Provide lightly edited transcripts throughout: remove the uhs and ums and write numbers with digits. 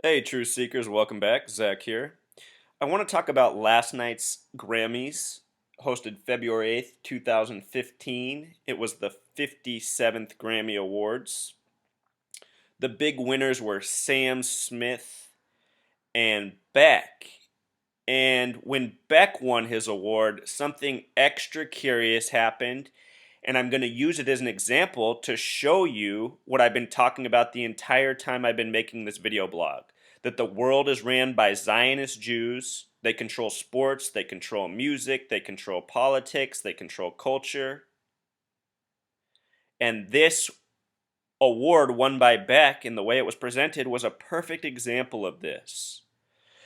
Hey, Truth Seekers, welcome back. Zach here. I want to talk about last night's Grammys, hosted February 8th, 2015. It was the 57th Grammy Awards. The big winners were Sam Smith and Beck. And when Beck won his award, something extra curious happened, and I'm going to use it as an example to show you what I've been talking about the entire time I've been making this video blog. That the world is ran by Zionist Jews. They control sports, they control music, they control politics, they control culture. And this award won by Beck, and the way it was presented, was a perfect example of this.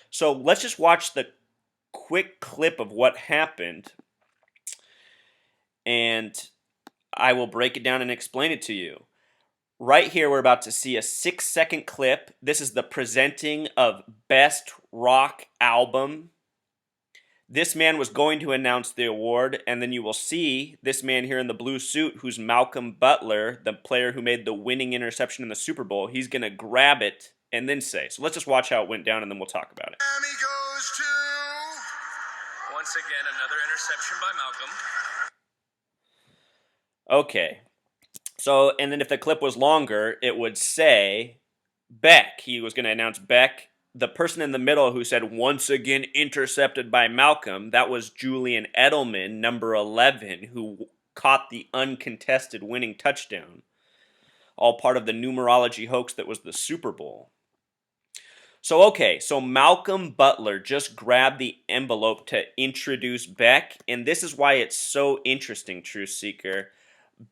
So let's just watch the quick clip of what happened, and I will break it down and explain it to you. Right here, we're about to see a 6-second clip. This is the presenting of Best Rock Album. This man was going to announce the award, and then you will see this man here in the blue suit, who's Macolm Butler, the player who made the winning interception in the Super Bowl. He's going to grab it and then say. So let's just watch how it went down, and then we'll talk about it. Grammy goes to... Once again, another interception by Macolm. Okay. So, and then if the clip was longer, it would say Beck. He was going to announce Beck. The person in the middle who said, once again intercepted by Macolm, that was Julian Edelman, number 11, who caught the uncontested winning touchdown. All part of the numerology hoax that was the Super Bowl. So, okay, so Macolm Butler just grabbed the envelope to introduce Beck, and this is why it's so interesting, Truth Seeker.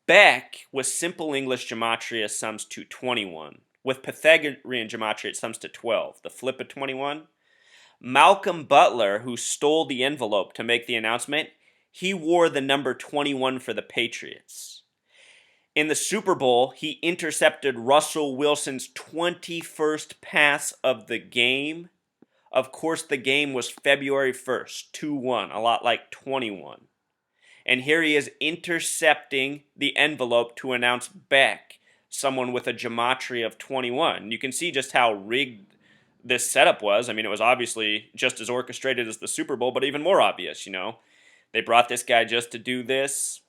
Beck, with simple English gematria, sums to 21. With Pythagorean gematria, it sums to 12. The flip of 21. Macolm Butler, who stole the envelope to make the announcement, he wore the number 21 for the Patriots. In the Super Bowl, he intercepted Russell Wilson's 21st pass of the game. Of course, the game was February 1st, 2-1, a lot like 21. And here he is intercepting the envelope to announce Beck, someone with a gematria of 21. You can see just how rigged this setup was. I mean, it was obviously just as orchestrated as the Super Bowl, but even more obvious, you know. They brought this guy just to do this,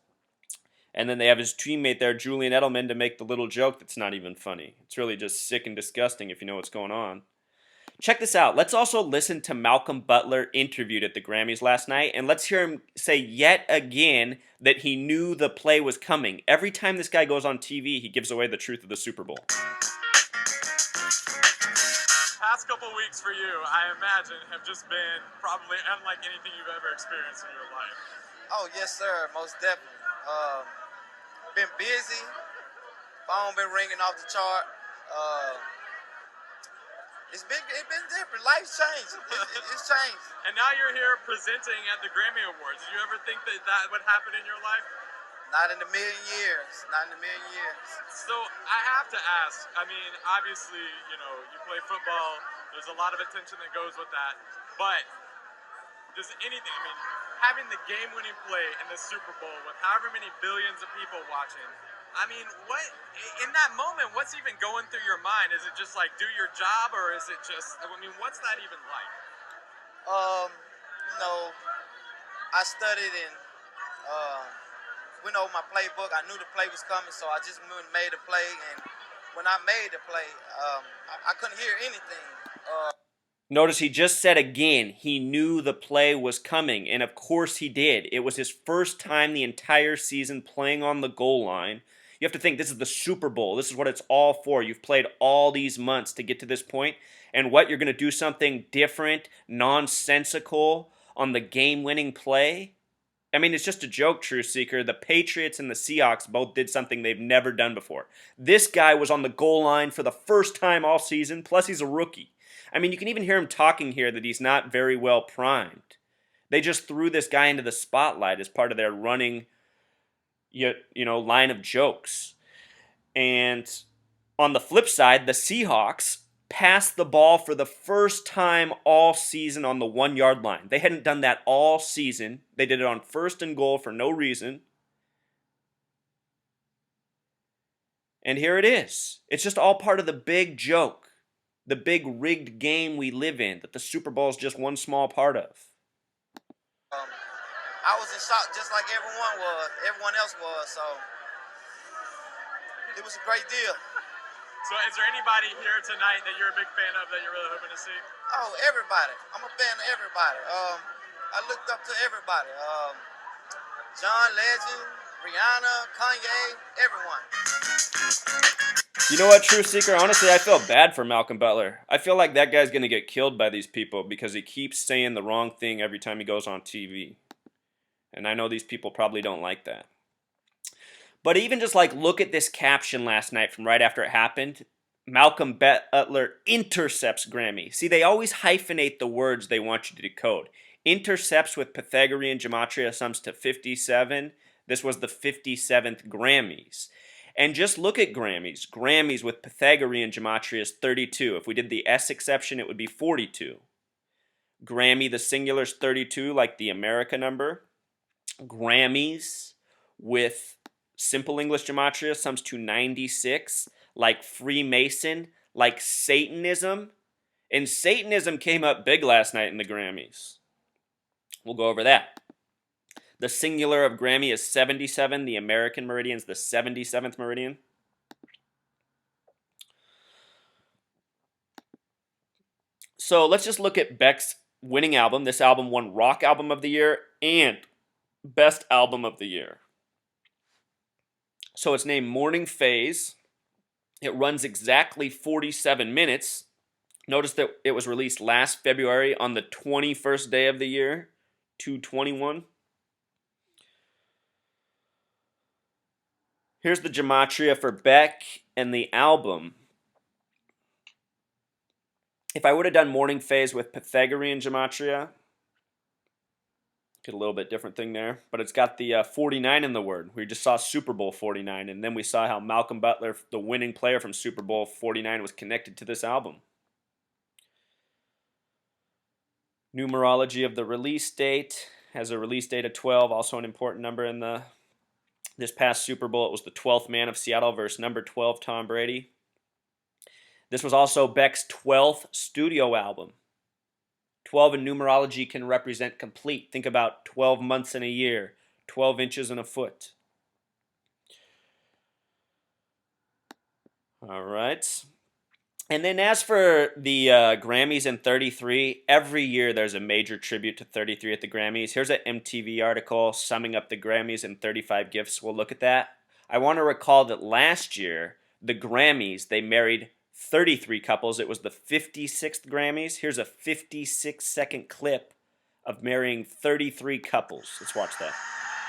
and then they have his teammate there, Julian Edelman, to make the little joke that's not even funny. It's really just sick and disgusting if you know what's going on. Check this out. Let's also listen to Macolm Butler interviewed at the Grammys last night, and let's hear him say yet again that he knew the play was coming. Every time this guy goes on TV, he gives away the truth of the Super Bowl. Past couple weeks for you, I imagine, have just been probably unlike anything you've ever experienced in your life. Oh, yes, sir. Most definitely. Been busy. Phone been ringing off the chart. It's been different. Life's changed. It's changed. And now you're here presenting at the Grammy Awards. Did you ever think that that would happen in your life? Not in a million years. Not in a million years. So I have to ask, I mean, obviously, you know, you play football. There's a lot of attention that goes with that. But does anything, I mean, having the game-winning play in the Super Bowl with however many billions of people watching, I mean, what, in that moment, what's even going through your mind? Is it just like, do your job, or is it just, I mean, what's that even like? You know, I studied and went over my playbook. I knew the play was coming, so I just made a play. And when I made the play, I couldn't hear anything. Notice he just said again, he knew the play was coming, and of course he did. It was his first time the entire season playing on the goal line. You have to think, this is the Super Bowl. This is what it's all for. You've played all these months to get to this point, and what, you're going to do something different, nonsensical on the game-winning play? I mean, it's just a joke, Truth Seeker. The Patriots and the Seahawks both did something they've never done before. This guy was on the goal line for the first time all season, plus he's a rookie. I mean, you can even hear him talking here that he's not very well primed. They just threw this guy into the spotlight as part of their running, you know, line of jokes. And on the flip side, the Seahawks passed the ball for the first time all season on the 1-yard line. They hadn't done that all season. They did it on 1st and goal for no reason. And here it is. It's just all part of the big joke the big rigged game we live in that the Super Bowl is just one small part of. I was in shock just like everyone else was, so it was a great deal. So is there anybody here tonight that you're a big fan of that you're really hoping to see? Oh, everybody. I'm a fan of everybody. I looked up to everybody. John Legend, Rihanna, Kanye, everyone. You know what, True Seeker? Honestly, I feel bad for Malcolm Butler. I feel like that guy's going to get killed by these people because he keeps saying the wrong thing every time he goes on TV. And I know these people probably don't like that. But even just like look at this caption last night from right after it happened. Malcolm Butler intercepts Grammy. See, they always hyphenate the words they want you to decode. Intercepts with Pythagorean gematria sums to 57. This was the 57th Grammys. And just look at Grammys. Grammys with Pythagorean gematria is 32. If we did the S exception, it would be 42. Grammy, the singular, is 32, like the America number. Grammys with simple English gematria sums to 96, like Freemason, like Satanism. And Satanism came up big last night in the Grammys. We'll go over that. The singular of Grammy is 77. The American meridian is the 77th meridian. So let's just look at Beck's winning album. This album won Rock Album of the Year and Best Album of the Year. So it's named Morning Phase. It runs exactly 47 minutes. Notice that it was released last February on the 21st day of the year, 2/21. Here's the gematria for Beck and the album. If I would have done Morning Phase with Pythagorean gematria, get a little bit different thing there, but it's got the 49 in the word. We just saw Super Bowl 49, and then we saw how Malcolm Butler, the winning player from Super Bowl 49, was connected to this album. Numerology of the release date has a release date of 12, also an important number in this past Super Bowl. It was the 12th man of Seattle versus number 12, Tom Brady. This was also Beck's 12th studio album. 12 in numerology can represent complete. Think about 12 months in a year, 12 inches in a foot. All right. And then as for the Grammys in 33, every year there's a major tribute to 33 at the Grammys. Here's an MTV article summing up the Grammys and 35 gifts. We'll look at that. I want to recall that last year, the Grammys, they married 33 couples. It was the 56th Grammys. Here's a 56-second clip of marrying 33 couples. Let's watch that.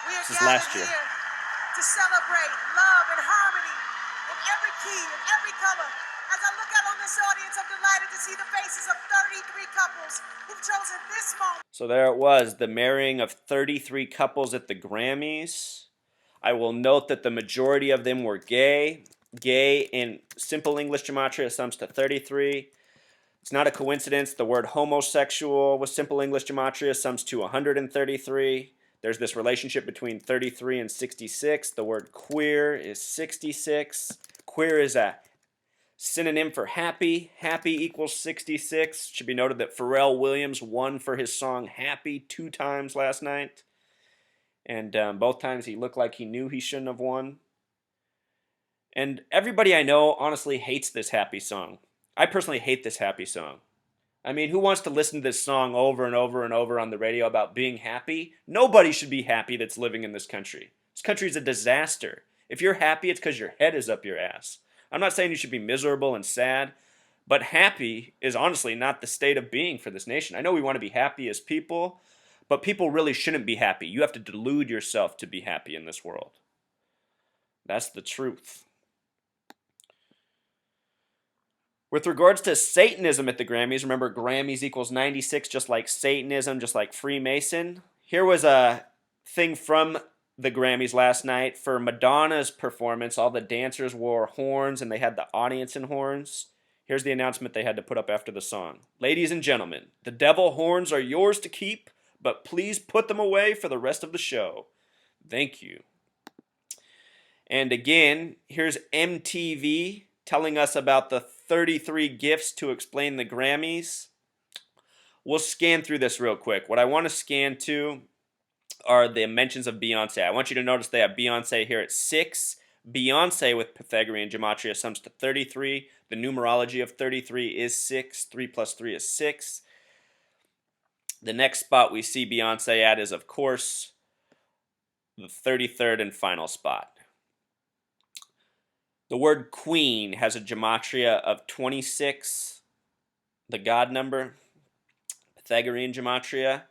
This is last year. To celebrate love and harmony in every key, in every color. As I look out on this audience, I'm delighted to see the faces of 33 couples who've chosen this moment. So there it was, the marrying of 33 couples at the Grammys. I will note that the majority of them were gay. Gay in simple English gematria sums to 33. It's not a coincidence. The word homosexual with simple English gematria sums to 133. There's this relationship between 33 and 66. The word queer is 66. Queer is a synonym for happy. Happy equals 66. Should be noted that Pharrell Williams won for his song Happy 2 times last night. And both times he looked like he knew he shouldn't have won. And everybody I know honestly hates this Happy song. I personally hate this Happy song. I mean, who wants to listen to this song over and over and over on the radio about being happy? Nobody should be happy that's living in this country. This country is a disaster. If you're happy, it's because your head is up your ass. I'm not saying you should be miserable and sad, but happy is honestly not the state of being for this nation. I know we want to be happy as people, but people really shouldn't be happy. You have to delude yourself to be happy in this world. That's the truth. With regards to Satanism at the Grammys, remember Grammys equals 96, just like Satanism, just like Freemason. Here was a thing from the Grammys last night. For Madonna's performance, all the dancers wore horns and they had the audience in horns. Here's the announcement they had to put up after the song. Ladies and gentlemen, the devil horns are yours to keep, but please put them away for the rest of the show. Thank you. And again, here's MTV telling us about the 33 gifts to explain the Grammys. We'll scan through this real quick. What I want to scan to are the mentions of Beyonce. I want you to notice they have Beyonce here at 6. Beyonce with Pythagorean gematria sums to 33. The numerology of 33 is 6. 3 plus 3 is 6. The next spot we see Beyonce at is, of course, the 33rd and final spot. The word queen has a gematria of 26, the God number, Pythagorean gematria.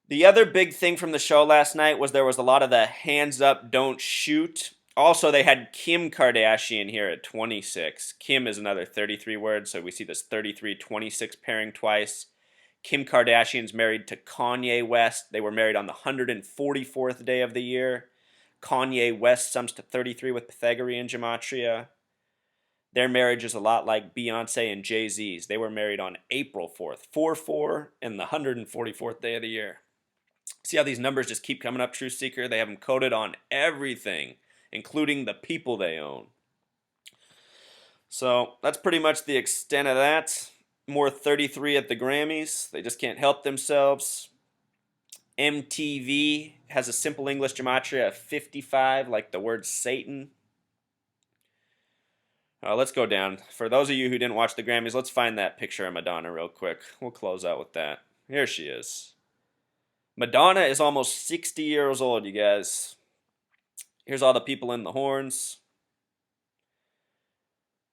The other big thing from the show last night was there was a lot of the hands up, don't shoot. Also, they had Kim Kardashian here at 26. Kim is another 33 word, so we see this 33-26 pairing twice. Kim Kardashian's married to Kanye West. They were married on the 144th day of the year. Kanye West sums to 33 with Pythagorean gematria. Their marriage is a lot like Beyonce and Jay-Z's. They were married on April 4th, 4-4, and the 144th day of the year. See how these numbers just keep coming up, Truth Seeker? They have them coded on everything, including the people they own. So that's pretty much the extent of that. More 33 at the Grammys. They just can't help themselves. MTV has a simple English gematria of 55, like the word Satan. Let's go down. For those of you who didn't watch the Grammys, let's find that picture of Madonna real quick. We'll close out with that. Here she is. Madonna is almost 60 years old, you guys. Here's all the people in the horns.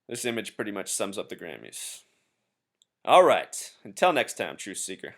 This image pretty much sums up the Grammys. All right. Until next time, Truth Seeker.